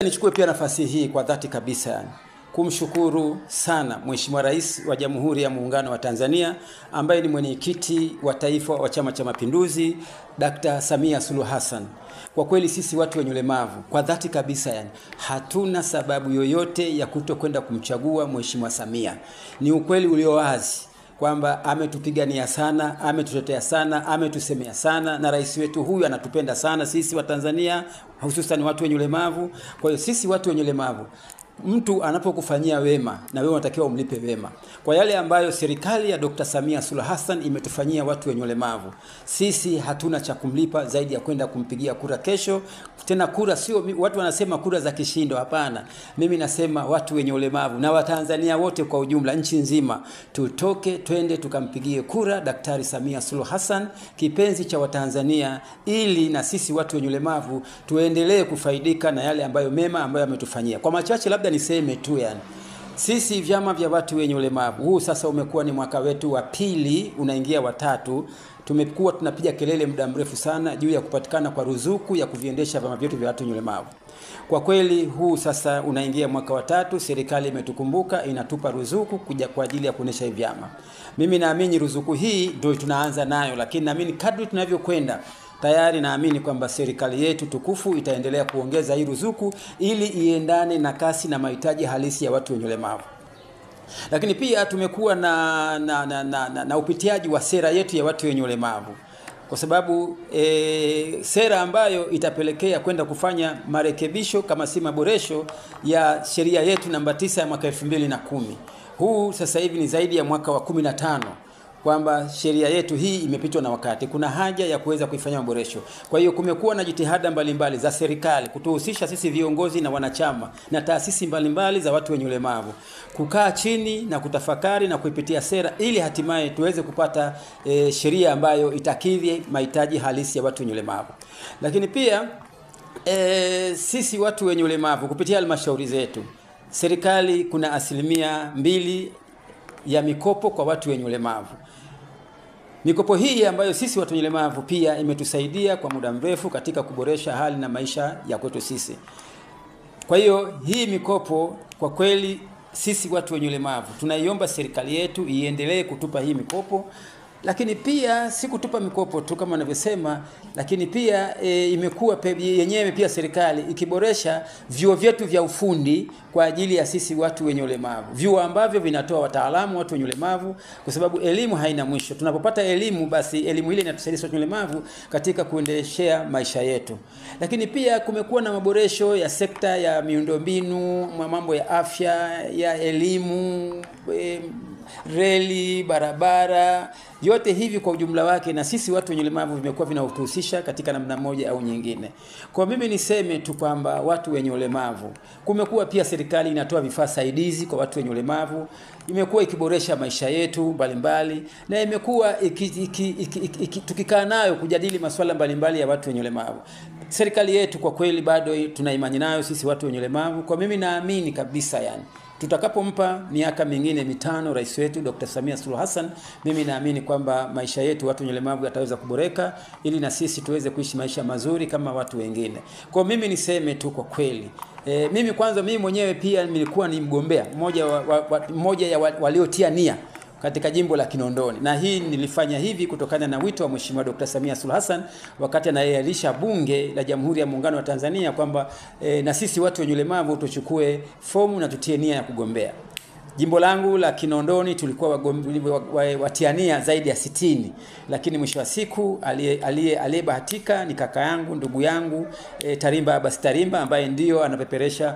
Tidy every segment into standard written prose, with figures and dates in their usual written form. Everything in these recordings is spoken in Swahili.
Nichukue pia nafasi hii kwa dhati kabisa kumshukuru sana Mheshimiwa Rais wa Jamhuri ya Muungano wa Tanzania ambaye ni mwenyekiti wa taifa wa Chama cha Mapinduzi, Dr. Samia Suluhu Hassan. Kwa kweli sisi watu wenye ulemavu kwa dhati kabisa hatuna sababu yoyote ya kutokwenda kumchagua Mheshimiwa Samia. Ni ukweli ulio wazi kwamba ametupigania sana, ametutetea sana, ametusemea sana, na rais wetu huyu anatupenda sana sisi wa Tanzania, hususan watu wenye ulemavu. Kwa hiyo sisi watu wenye ulemavu, mtu anapokufanyia wema na wewe unatakiwa umlipe wema. Kwa yale ambayo serikali ya Dr. Samia Suluhu Hassan imetufanyia watu wenye ulemavu, sisi hatuna cha kumlipa zaidi ya kwenda kumpigia kura kesho. Tena kura sio watu wanasema kura za kishindo, hapana. Mimi nasema watu wenye ulemavu na Watanzania wote kwa ujumla, nchi nzima, tutoke twende tukampigie kura Daktari Samia Suluhu Hassan, kipenzi cha Watanzania, ili na sisi watu wenye ulemavu tuendelee kufaidika na yale ambayo mema ambayo ametufanyia. Kwa machache labda niseme tu sisi vyama vya watu wenye ulemavu, huu sasa umekuwa ni mwaka wetu wa pili unaingia wa tatu. Tumekuwa tunapiga kelele muda mrefu sana juu ya kupatikana kwa ruzuku ya kuviendesha vyama vyetu vya watu wenye ulemavu. Kwa kweli huu sasa unaingia mwaka wa tatu, serikali imetukumbuka, inatupa ruzuku kuja kwa ajili ya kuonesha hivi vyama. Mimi naamini ruzuku hii ndio tunaanza nayo, lakini naamini kadri tunavyokwenda tayari naamini kwamba serikali yetu tukufu itaendelea kuongeza hii ruzuku ili iendane na kasi na mahitaji halisi ya watu wenye ulemavu. Lakini pia tumekuwa na upitiaji wa sera yetu ya watu wenye ulemavu, kwa sababu sera ambayo itapelekea kwenda kufanya marekebisho kama si maboresho ya sheria yetu namba 9 ya mwaka 2010. Huu sasa hivi ni zaidi ya mwaka wa 15 kwamba sheria yetu hii imepitwa na wakati. Kuna haja ya kuweza kuifanya maboresho. Kwa hiyo kumekuwa na jitihada mbalimbali za serikali kutuhusisha sisi viongozi na wanachama na taasisi mbalimbali za watu wenye ulemavu kukaa chini na kutafakari na kuipitia sera ili hatimaye tuweze kupata sheria ambayo itakidhi mahitaji halisi ya watu wenye ulemavu. Lakini pia sisi watu wenye ulemavu kupitia halmashauri zetu, serikali kuna 2% ya mikopo kwa watu wenye ulemavu. Mikopo hii ambayo sisi watu wenye ulemavu pia imetusaidia kwa muda mrefu katika kuboresha hali na maisha ya kwetu sisi. Kwa hiyo hii mikopo kwa kweli sisi watu wenye ulemavu tunaiomba serikali yetu iendelee kutupa hii mikopo. Lakini pia si kutupa mikopo tu kama ninavyosema, lakini pia imekuwa yenyewe pia serikali ikiboresha vyuo vyetu vya ufundi kwa ajili ya sisi watu wenye ulemavu. Vyuo ambavyo vinatoa wataalamu watu wenye ulemavu, kwa sababu elimu haina mwisho. Tunapopata elimu, basi elimu ile inatusaidia watu wenye ulemavu katika kuendeshea maisha yetu. Lakini pia kumekuwa na maboresho ya sekta ya miundombinu, mambo ya afya, ya elimu, reli, barabara, yote hivi kwa ujumla wake na sisi watu wenye ulemavu vimekuwa vinauhusisha katika namna moja au nyingine. Kwa mimi niseme tu kwamba watu wenye ulemavu, kumekuwa pia serikali inatoa vifaa saidizi kwa watu wenye ulemavu, imekuwa ikiboresha maisha yetu mbalimbali, na imekuwa tukikaa nayo kujadili masuala mbalimbali ya watu wenye ulemavu. Serikali yetu kwa kweli bado tuna imani nayo sisi watu wenye ulemavu. Kwa mimi naamini kabisa tutakapompa miaka mingine 5 rais wetu Dr. Samia Suluhu Hassan, mimi naamini kwamba maisha yetu watu wenye ulemavu yataweza kuboreka ili na sisi tuweze kuishi maisha mazuri kama watu wengine. Kwa mimi niseme tu kwa kweli, mimi mwenyewe pia nilikuwa ni mgombea mmoja ya waliotia nia katika jimbo la Kinondoni, na hii nilifanya hivi kutokana na wito wa Mheshimiwa Dr. Samia Suluhu Hassan wakati anayealisha bunge la Jamhuri ya Muungano wa Tanzania kwamba na sisi watu wenye ulemavu tuchukue fomu na tutie nia ya kugombea. Jimbo langu la Kinondoni tulikuwa watiania zaidi ya 60, lakini mwisho wa siku aliyebahatika ni kaka yangu, ndugu yangu Tarimba Abbas Tarimba, ambaye ndio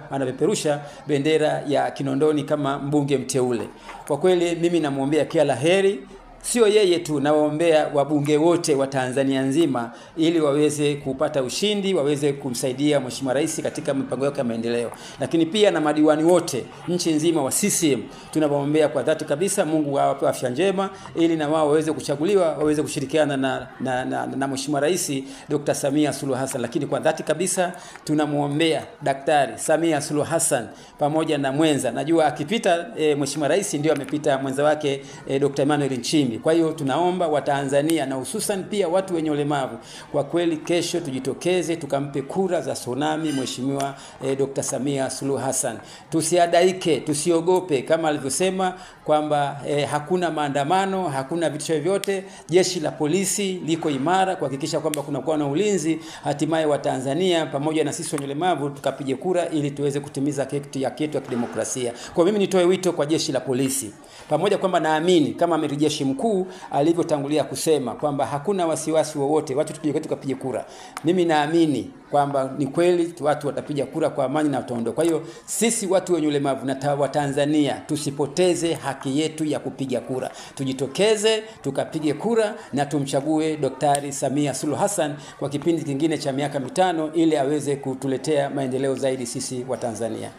anapeperusha bendera ya Kinondoni kama mbunge mteule. Kwa kweli mimi namuombea kila laheri. Sio yeye tu, nawaombea wabunge wote wa Tanzania nzima ili waweze kupata ushindi, waweze kumsaidia Mheshimiwa Rais katika mipango yake ya maendeleo. Lakini pia na madiwani wote nchi nzima wa CCM tunawaombea kwa dhati kabisa, Mungu awape afya njema ili na wao waweze kuchaguliwa, waweze kushirikiana na Mheshimiwa Rais Dr. Samia Suluhu Hassan. Lakini kwa dhati kabisa tunamuombea Daktari Samia Suluhu Hassan pamoja na mwenza. Najua akipita Mheshimiwa Rais ndio amepita mwenza wake Dr. Emmanuel Nchimbi. msingi. Kwa hiyo tunaomba Watanzania na hususan pia watu wenye ulemavu, kwa kweli kesho tujitokeze tukampe kura za tsunami Mheshimiwa Dr. Samia Suluhu Hassan. Tusiadaike, tusiogope kama alivyosema kwamba hakuna maandamano, hakuna vitisho vyote. Jeshi la polisi liko imara kuhakikisha kwamba kunakuwa na ulinzi, hatimaye Watanzania pamoja na sisi wenye ulemavu tukapige kura ili tuweze kutimiza haki yetu ya kidemokrasia. Kwa mimi nitoe wito kwa jeshi la polisi, pamoja kwamba naamini kama amiri jeshi mkuu alivyotangulia kusema kwamba hakuna wasiwasi wowote, watu tuje tukapige kura. Mimi naamini kwamba ni kweli watu watapiga kura kwa amani na wataondoka. Kwa hiyo sisi watu wenye ulemavu na Watanzania tusipoteze haki yetu ya kupiga kura. Tujitokeze tukapige kura na tumchague Daktari Samia Suluhu Hassan kwa kipindi kingine cha miaka 5 ili aweze kutuletea maendeleo zaidi sisi Watanzania.